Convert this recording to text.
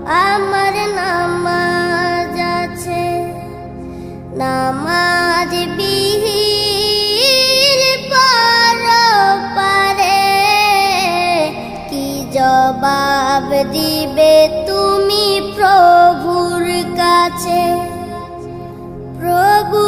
আমার নামাজ আছে, নামাজ বিহীন পরপারে কি জবাব দিবে তুমি প্রভুর কাছে? প্রভু